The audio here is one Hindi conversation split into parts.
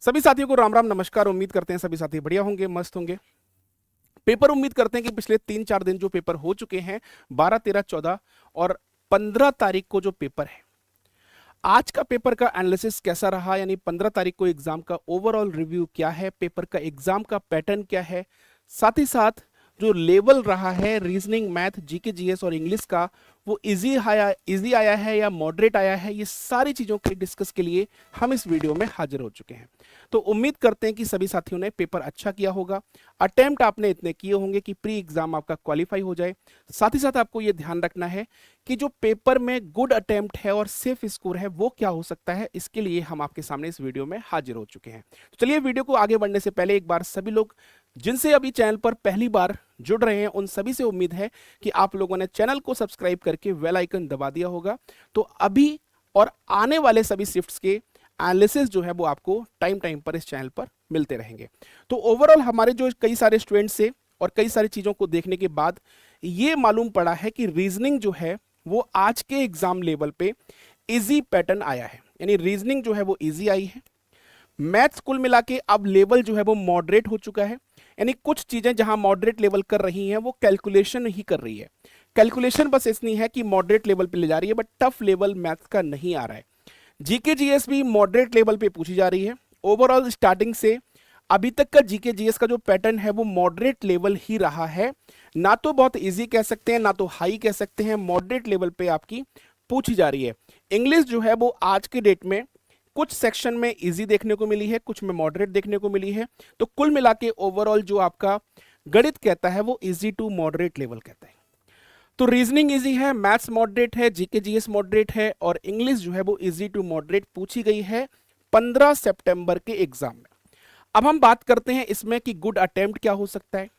सभी साथियों को राम राम नमस्कार। उम्मीद करते हैं सभी साथी बढ़िया होंगे, मस्त होंगे। पेपर उम्मीद करते हैं कि पिछले 3-4 दिन जो पेपर हो चुके हैं, 12, 13, 14 और 15 तारीख को जो पेपर है, आज का पेपर का एनालिसिस कैसा रहा, यानी 15 तारीख को एग्जाम का ओवरऑल रिव्यू क्या है, पेपर का एग्जाम का पैटर्न क्या है, साथ ही साथ जो लेवल रहा है रीजनिंग, मैथ, जीके, जीएस और इंग्लिश का, वो इजी आया है या मॉडरेट आया है, ये सारी चीजों के डिस्कस के लिए हम इस वीडियो में हाजिर हो चुके हैं। तो उम्मीद करते हैं कि सभी साथियों ने पेपर अच्छा किया होगा, अटेम्प्ट आपने इतने किए होंगे कि प्री एग्जाम आपका क्वालिफाई हो जाए। साथ ही साथ आपको ये ध्यान रखना है कि जो पेपर में गुड अटेम्प्ट है और सेफ स्कोर है वो क्या हो सकता है, इसके लिए हम आपके सामने इस वीडियो में हाजिर हो चुके हैं। तो चलिए वीडियो को आगे बढ़ने से पहले एक बार सभी लोग जिनसे अभी चैनल पर पहली बार जुड़ रहे हैं, उन सभी से उम्मीद है कि आप लोगों ने चैनल को सब्सक्राइब करके बेल आइकन दबा दिया होगा। तो अभी और आने वाले सभी शिफ्ट्स के एनालिसिस जो है वो आपको टाइम टाइम पर इस चैनल पर मिलते रहेंगे। तो ओवरऑल हमारे जो कई सारे स्टूडेंट्स से और कई सारी चीजों को देखने के बाद ये मालूम पड़ा है कि रीजनिंग जो है वो आज के एग्जाम लेवल पे इजी पैटर्न आया है, यानी रीजनिंग जो है वो इजी आई है। मैथ्स कुल मिला के अब लेवल जो है वो मॉडरेट हो चुका है, यानी कुछ चीजें जहां मॉडरेट लेवल कर रही हैं वो कैलकुलेशन ही कर रही है। कैलकुलेशन बस इतनी है कि मॉडरेट लेवल पे ले जा रही है, बट टफ लेवल मैथ्स का नहीं आ रहा है। जीके जीएस भी मॉडरेट लेवल पे पूछी जा रही है। ओवरऑल स्टार्टिंग से अभी तक का जीके जीएस का जो पैटर्न है वो मॉडरेट लेवल ही रहा है, ना तो बहुत इजी कह सकते हैं ना तो हाई कह सकते हैं, मॉडरेट लेवल पे आपकी पूछी जा रही है। इंग्लिश जो है वो आज के डेट में कुछ सेक्शन में इजी देखने को मिली है, कुछ में मॉडरेट देखने को मिली है। तो कुल मिला के ओवरऑल जो आपका गणित कहता है वो इजी टू मॉडरेट लेवल कहता है। तो रीजनिंग इजी है, मैथ्स मॉडरेट है, जीके जीएस मॉडरेट है और इंग्लिश जो है वो इजी टू मॉडरेट पूछी गई है 15 सितंबर के एग्जाम में। अब हम बात करते हैं इसमें कि गुड अटेम्प्ट क्या हो सकता है।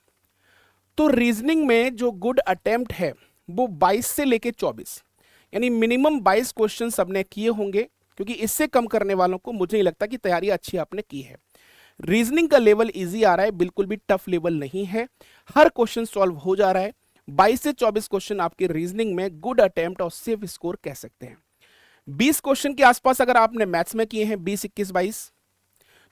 तो रीजनिंग में जो गुड अटेम्प्ट है वो 22 से लेके 24, यानी मिनिमम 22 क्वेश्चन सबने किए होंगे, क्योंकि इससे कम करने वालों को मुझे नहीं लगता कि तैयारी अच्छी आपने की है। रीजनिंग का लेवल इजी आ रहा है, बिल्कुल भी टफ लेवल नहीं है, हर क्वेश्चन सॉल्व हो जा रहा है। 22 से 24 क्वेश्चन आपके रीजनिंग में गुड अटेम्प्ट और सेफ स्कोर कह सकते हैं। 20 क्वेश्चन के आसपास अगर आपने मैथ्स में किए हैं 20, 21, 22,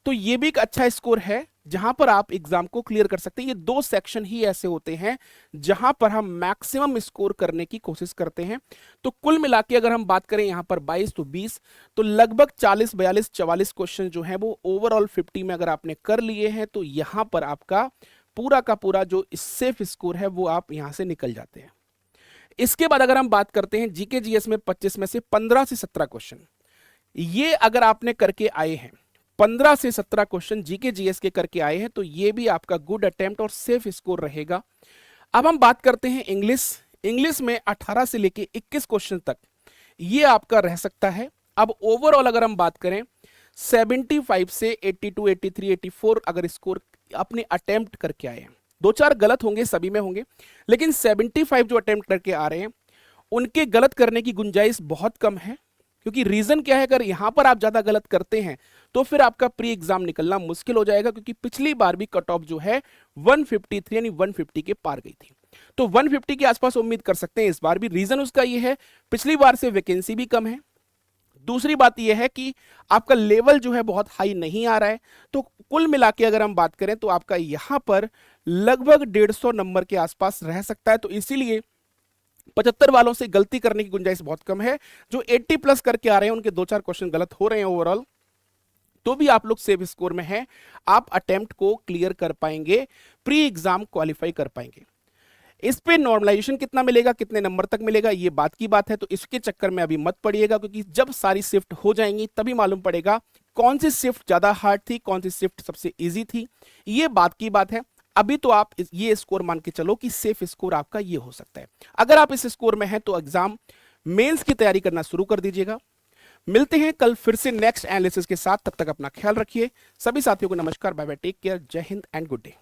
तो ये भी एक अच्छा स्कोर है जहां पर आप एग्जाम को क्लियर कर सकते हैं। ये दो सेक्शन ही ऐसे होते हैं जहां पर हम मैक्सिमम स्कोर करने की कोशिश करते हैं। तो कुल मिला के अगर हम बात करें यहां पर 22 तो 20, तो लगभग 40, 42, 44 क्वेश्चन जो है वो ओवरऑल 50 में अगर आपने कर लिए हैं तो यहां पर आपका पूरा का पूरा जो सेफ स्कोर है वो आप यहां से निकल जाते हैं। इसके बाद अगर हम बात करते हैं जीके जीएस में 25 में से 15 से 17 क्वेश्चन, ये अगर आपने करके आए हैं 15 से 17 क्वेश्चन जीके जीएस के करके आए हैं, तो ये भी आपका गुड अटेम्प्ट और सेफ स्कोर रहेगा। अब हम बात करते हैं इंग्लिश में 18 से लेके 21 क्वेश्चन तक ये आपका रह सकता है। अब ओवरऑल अगर हम बात करें 75 से 82, 83, 84 अगर स्कोर अपने अटेम्प्ट करके आए हैं, 2-4 गलत होंगे, सभी में होंगे, लेकिन 75 जो अटेम्प्ट करके आ रहे हैं उनके गलत करने की गुंजाइश बहुत कम है। क्योंकि रीजन क्या है, अगर यहां पर आप ज्यादा गलत करते हैं तो फिर आपका प्री एग्जाम निकलना मुश्किल हो जाएगा, क्योंकि पिछली बार भी कट ऑफ जो है 153 यानी 150 के पार गई थी। तो 150 के आसपास उम्मीद कर सकते हैं इस बार भी। रीजन उसका ये है पिछली बार से वैकेंसी भी कम है, दूसरी बात यह है कि आपका लेवल जो है बहुत हाई नहीं आ रहा है। तो कुल मिला के अगर हम बात करें तो आपका यहां पर लगभग 150 नंबर के आसपास रह सकता है। तो इसीलिए 75 वालों से गलती करने की गुंजाइश बहुत कम है। जो 80 प्लस करके आ रहे हैं उनके 2-4 क्वेश्चन गलत हो रहे हैं ओवरऑल, तो भी आप लोग सेफ स्कोर में हैं, आप अटेम्प्ट को क्लियर कर पाएंगे, प्री एग्जाम क्वालिफाई कर पाएंगे। इस पे नॉर्मलाइजेशन कितना मिलेगा, कितने नंबर तक मिलेगा, ये बात की बात है, तो इसके चक्कर में अभी मत पड़िएगा, क्योंकि जब सारी शिफ्ट हो जाएंगी तभी मालूम पड़ेगा कौन सी शिफ्ट ज्यादा हार्ड थी, कौन सी शिफ्ट सबसे इजी थी। ये बात की बात है। अभी तो आप ये स्कोर मान के चलो कि सेफ स्कोर आपका ये हो सकता है। अगर आप इस स्कोर में हैं तो एग्जाम मेंस की तैयारी करना शुरू कर दीजिएगा। मिलते हैं कल फिर से नेक्स्ट एनालिसिस के साथ, तब तक अपना ख्याल रखिए। सभी साथियों को नमस्कार, बाय बाय, टेक केयर, जय हिंद एंड गुड डे।